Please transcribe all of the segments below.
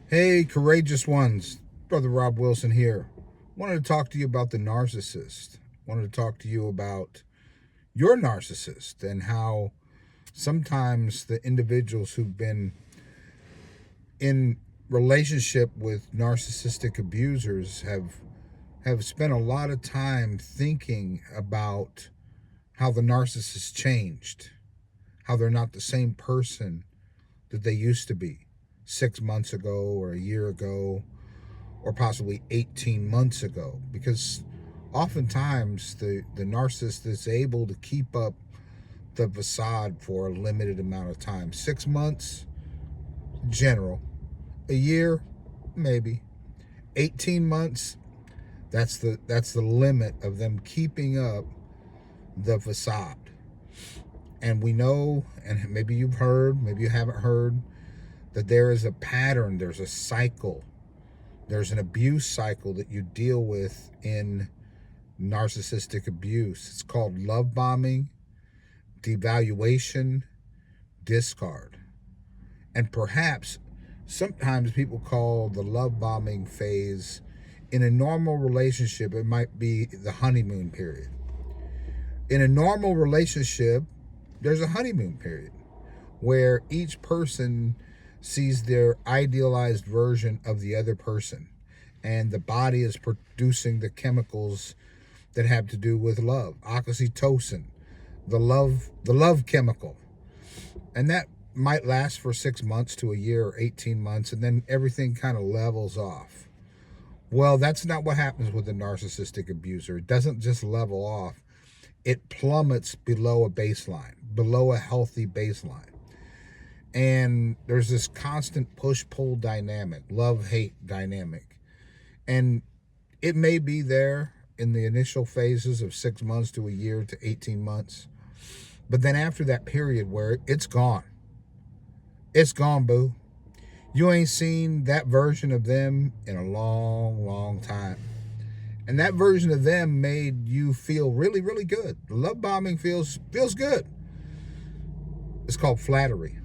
Hey, courageous ones. Brother Rob Wilson here. Wanted to talk to you about the narcissist. Wanted to talk to you about your narcissist and how sometimes the individuals who've been in relationship with narcissistic abusers have spent a lot of time thinking about how the narcissist changed, how they're not the same person that they used to be 6 months ago or a year ago or possibly 18 months ago, because oftentimes the narcissist is able to keep up the facade for a limited amount of time. 6 months, general. A year, maybe. 18 months, that's the limit of them keeping up the facade. And we know, and maybe you've heard, maybe you haven't heard, that there is a pattern, there's a cycle, there's an abuse cycle that you deal with in narcissistic abuse. It's called love bombing, devaluation, discard. And perhaps sometimes people call the love bombing phase, in a normal relationship, it might be the honeymoon period. In a normal relationship, there's a honeymoon period where each person sees their idealized version of the other person, and the body is producing the chemicals that have to do with love, oxytocin, the love chemical. And that might last for 6 months to a year or 18 months, and then everything kind of levels off. Well, that's not what happens with a narcissistic abuser. It doesn't just level off, it plummets below a baseline, below a healthy baseline. And there's this constant push-pull dynamic, love-hate dynamic. And it may be there in the initial phases of 6 months to a year to 18 months. But then after that period where it's gone, boo. You ain't seen that version of them in a long, long time. And that version of them made you feel really, really good. The love bombing feels good. It's called flattery.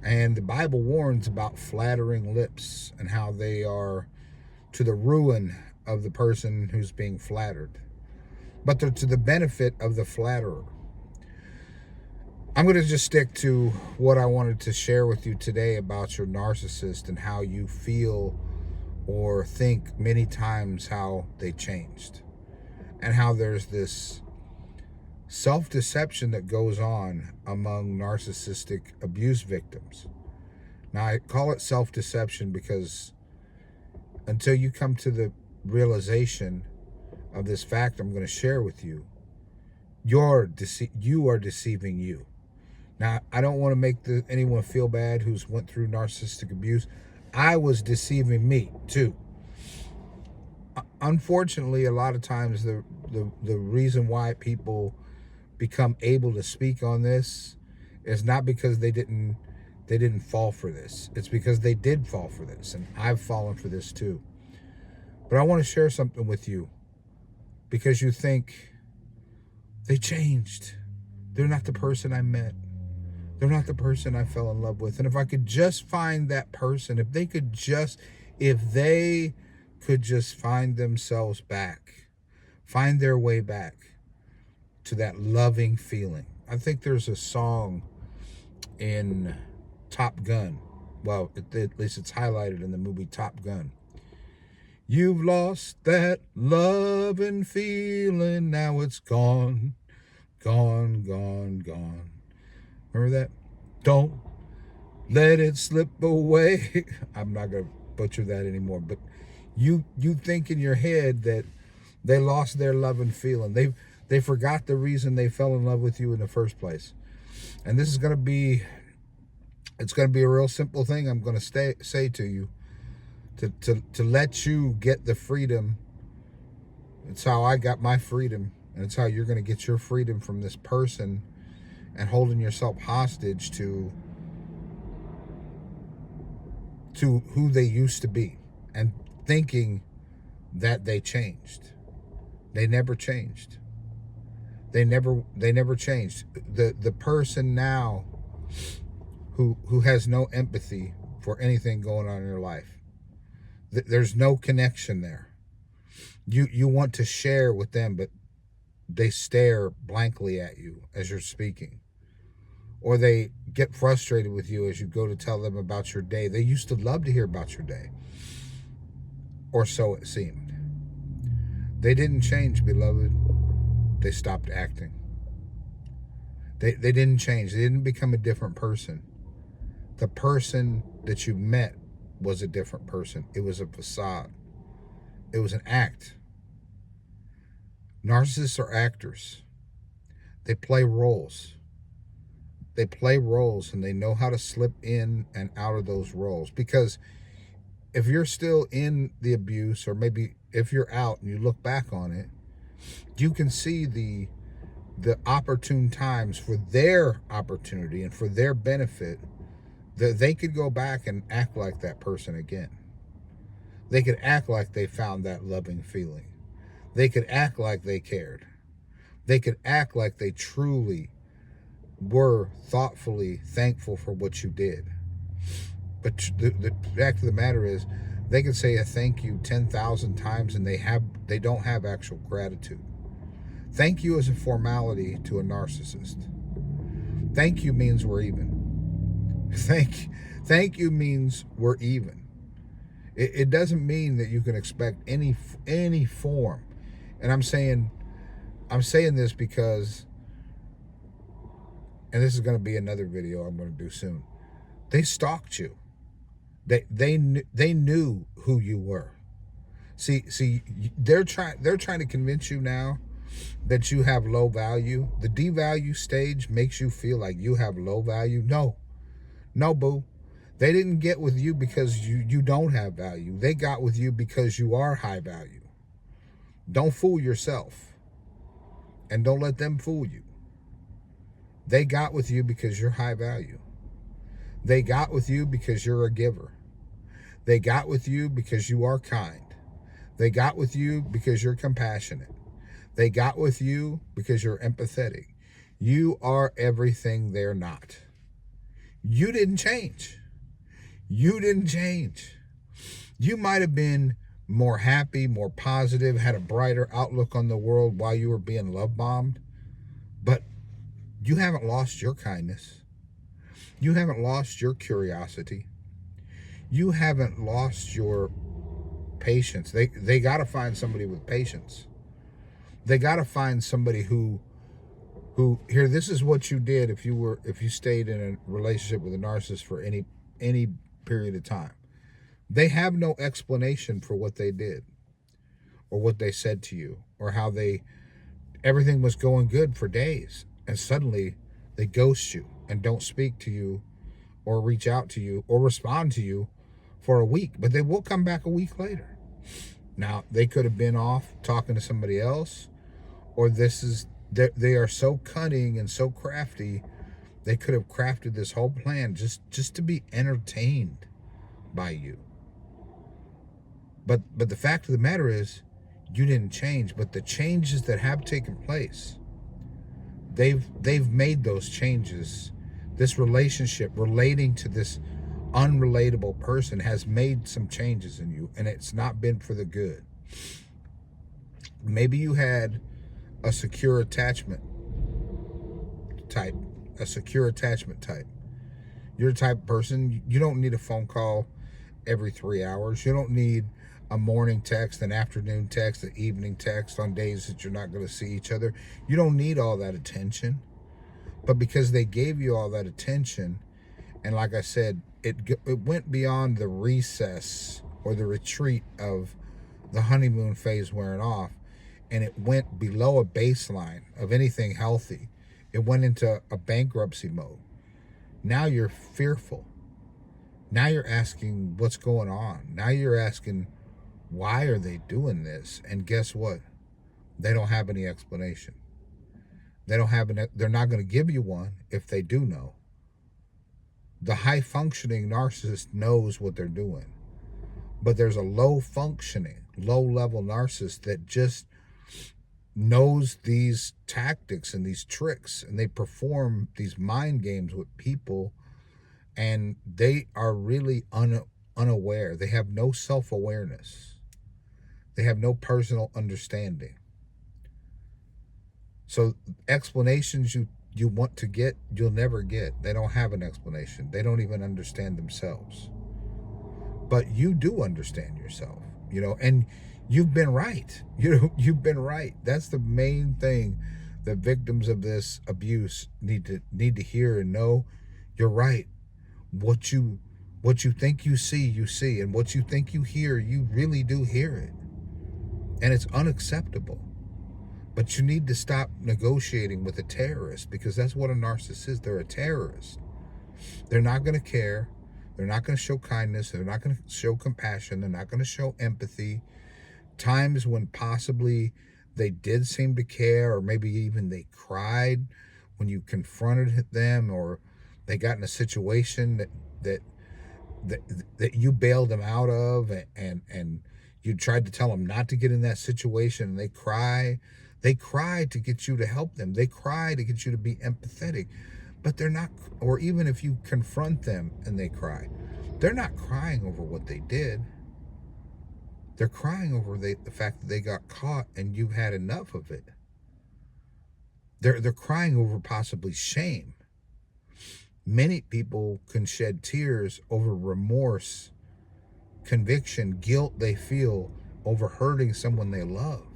And the Bible warns about flattering lips and how they are to the ruin of the person who's being flattered. But they're to the benefit of the flatterer. I'm going to just stick to what I wanted to share with you today about your narcissist and how you feel or think many times how they changed, and how there's this self-deception that goes on among narcissistic abuse victims. Now, I call it self-deception because until you come to the realization of this fact I'm going to share with you, you are deceiving you. Now, I don't want to make anyone feel bad who's went through narcissistic abuse. I was deceiving me too. Unfortunately, a lot of times the reason why people become able to speak on this is not because they didn't fall for this. It's because they did fall for this, and I've fallen for this too. But I want to share something with you, because you think they changed. They're not the person I met. They're not the person I fell in love with. And if I could just find that person, if they could just find themselves back, find their way back to that loving feeling. I think there's a song in Top Gun. Well, at least it's highlighted in the movie Top Gun. You've lost that loving feeling, now it's gone, gone, gone, gone. Remember that? Don't let it slip away. I'm not going to butcher that anymore, but you think in your head that they lost their love and feeling. They forgot the reason they fell in love with you in the first place. And this is going to be, it's going to be a real simple thing I'm going to say to you, to let you get the freedom. It's how I got my freedom, and it's how you're going to get your freedom from this person and holding yourself hostage to who they used to be and thinking that they changed. They never changed. They never changed. The person now who has no empathy for anything going on in your life. There's no connection there. You want to share with them, but they stare blankly at you as you're speaking. Or they get frustrated with you as you go to tell them about your day. They used to love to hear about your day. Or so it seemed. They didn't change, beloved. They stopped acting. They didn't change. They didn't become a different person. The person that you met was a different person. It was a facade. It was an act. Narcissists are actors. They play roles. They play roles, and they know how to slip in and out of those roles. Because if you're still in the abuse, or maybe if you're out and you look back on it, you can see the opportune times for their opportunity and for their benefit, that they could go back and act like that person again. They could act like they found that loving feeling. They could act like they cared. They could act like they truly were thoughtfully thankful for what you did. But the fact of the matter is, they could say a thank you 10,000 times and they don't have actual gratitude. Thank you is a formality to a narcissist. Thank you means we're even. Thank you means we're even. It doesn't mean that you can expect any form. And I'm saying this because, and this is going to be another video I'm going to do soon. They stalked you. They knew who you were. See, they're trying to convince you now that you have low value. The devalue stage makes you feel like you have low value. No, boo. They didn't get with you because you don't have value. They got with you because you are high value. Don't fool yourself. And don't let them fool you. They got with you because you're high value. They got with you because you're a giver. They got with you because you are kind. They got with you because you're compassionate. They got with you because you're empathetic. You are everything they're not. You didn't change. You didn't change. You might have been more happy, more positive, had a brighter outlook on the world while you were being love bombed, but you haven't lost your kindness. You haven't lost your curiosity. You haven't lost your patience. They got to find somebody with patience. They got to find somebody who here, this is what you did if you stayed in a relationship with a narcissist for any period of time. They have no explanation for what they did or what they said to you or how everything was going good for days, and suddenly they ghost you and don't speak to you or reach out to you or respond to you for a week, but they will come back a week later. Now, they could have been off talking to somebody else, or they are so cunning and so crafty, they could have crafted this whole plan just to be entertained by you. But the fact of the matter is, you didn't change. But the changes that have taken place, they've made those changes. This relationship relating to this unrelatable person has made some changes in you, and it's not been for the good. Maybe you had a secure attachment type. You're the type of person, you don't need a phone call every 3 hours. You don't need a morning text, an afternoon text, an evening text on days that you're not going to see each other. You don't need all that attention. But because they gave you all that attention, and like I said, it went beyond the recess or the retreat of the honeymoon phase wearing off, and it went below a baseline of anything healthy. It went into a bankruptcy mode. Now you're fearful. Now you're asking what's going on. Now you're asking, why are they doing this? And guess what? They don't have any explanation. They're not going to give you one if they do know. The high functioning narcissist knows what they're doing. But there's a low functioning, low level narcissist that just knows these tactics and these tricks, and they perform these mind games with people, and they are really unaware. They have no self-awareness. They have no personal understanding. So explanations you want to get, you'll never get. They don't have an explanation. They don't even understand themselves. But you do understand yourself, and you've been right. You've been right. That's the main thing that victims of this abuse need to hear and know. You're right. What you think you see, and what you think you hear, you really do hear it. And it's unacceptable. But you need to stop negotiating with a terrorist, because that's what a narcissist is. They're a terrorist. They're not going to care. They're not going to show kindness. They're not going to show compassion. They're not going to show empathy. Times when possibly they did seem to care, or maybe even they cried when you confronted them, or they got in a situation that you bailed them out of, and you tried to tell them not to get in that situation, and they cry to get you to help them. They cry to get you to be empathetic. But they're not, or even if you confront them and they cry, they're not crying over what they did. They're crying over the fact that they got caught and you've had enough of it. They're crying over possibly shame. Many people can shed tears over remorse, conviction, guilt they feel over hurting someone they love.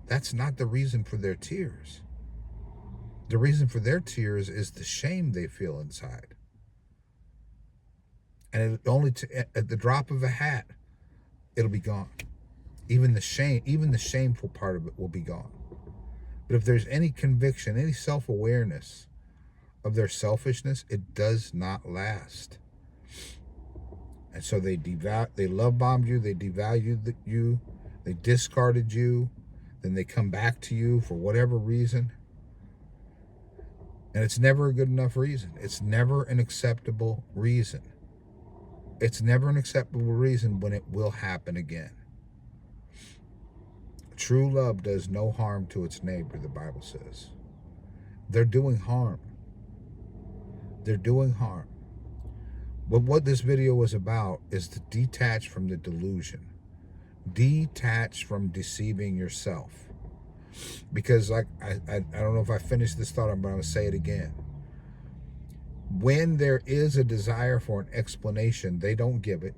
That's not the reason for their tears. The reason for their tears is the shame they feel inside. And at the drop of a hat, it'll be gone. Even the shameful part of it will be gone. But if there's any conviction, any self-awareness of their selfishness, it does not last. And so they love bombed you, they devalued you, they discarded you, then they come back to you for whatever reason. And it's never a good enough reason. It's never an acceptable reason. It's never an acceptable reason when it will happen again. True love does no harm to its neighbor, the Bible says. They're doing harm. They're doing harm. But what this video was about is to detach from the delusion. Detach from deceiving yourself. Because I don't know if I finished this thought, but I'm going to say it again. When there is a desire for an explanation, they don't give it,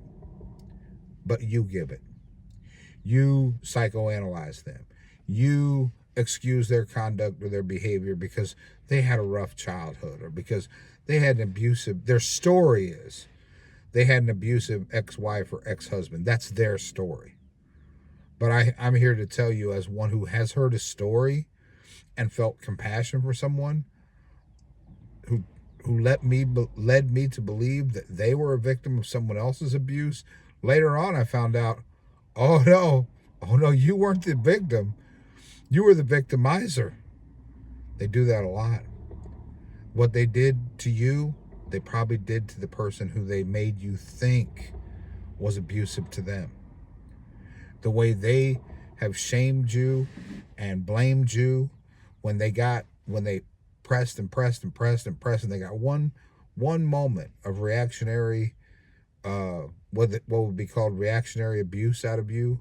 but you give it. You psychoanalyze them. You excuse their conduct or their behavior because they had a rough childhood, or because they had their story is they had an abusive ex-wife or ex-husband. That's their story. But I'm here to tell you, as one who has heard a story and felt compassion for someone who led me to believe that they were a victim of someone else's abuse. Later on, I found out, oh no, you weren't the victim. You were the victimizer. They do that a lot. What they did to you, they probably did to the person who they made you think was abusive to them. The way they have shamed you and blamed you when they pressed and they got one moment of reactionary, what would be called reactionary abuse out of you,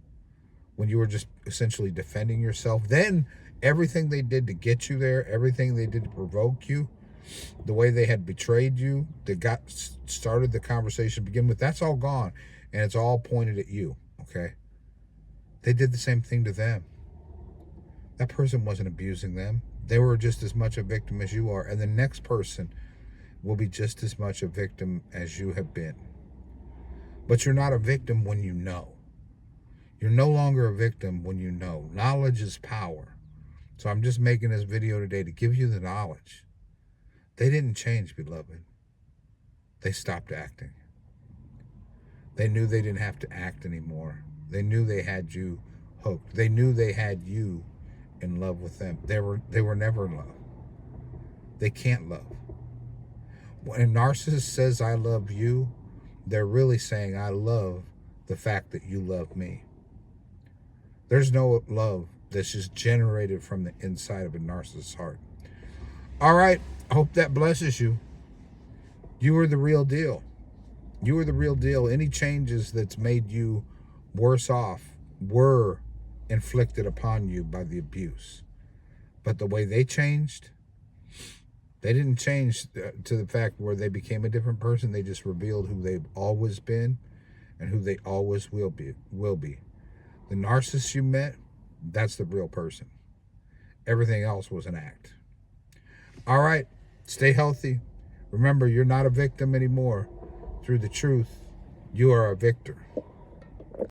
when you were just essentially defending yourself. Then everything they did to get you there, everything they did to provoke you, the way they had betrayed you, that started the conversation to begin with, that's all gone, and it's all pointed at you. Okay, they did the same thing to them. That person wasn't abusing them. They were just as much a victim as you are, and the next person will be just as much a victim as you have been. But you're not a victim when you know. You're no longer a victim when you know. Knowledge is power. So I'm just making this video today to give you the knowledge. They didn't change, beloved. They stopped acting. They knew they didn't have to act anymore. They knew they had you hooked. They knew they had you in love with them. They were never in love. They can't love. When a narcissist says, I love you, they're really saying, I love the fact that you love me. There's no love that's just generated from the inside of a narcissist's heart. All right. I hope that blesses you. You are the real deal. You are the real deal. Any changes that's made you worse off were inflicted upon you by the abuse. But the way they changed, they didn't change to the fact where they became a different person. They just revealed who they've always been and who they always will be. The narcissist you met, that's the real person. Everything else was an act. All right, stay healthy. Remember, you're not a victim anymore. Through the truth, you are a victor.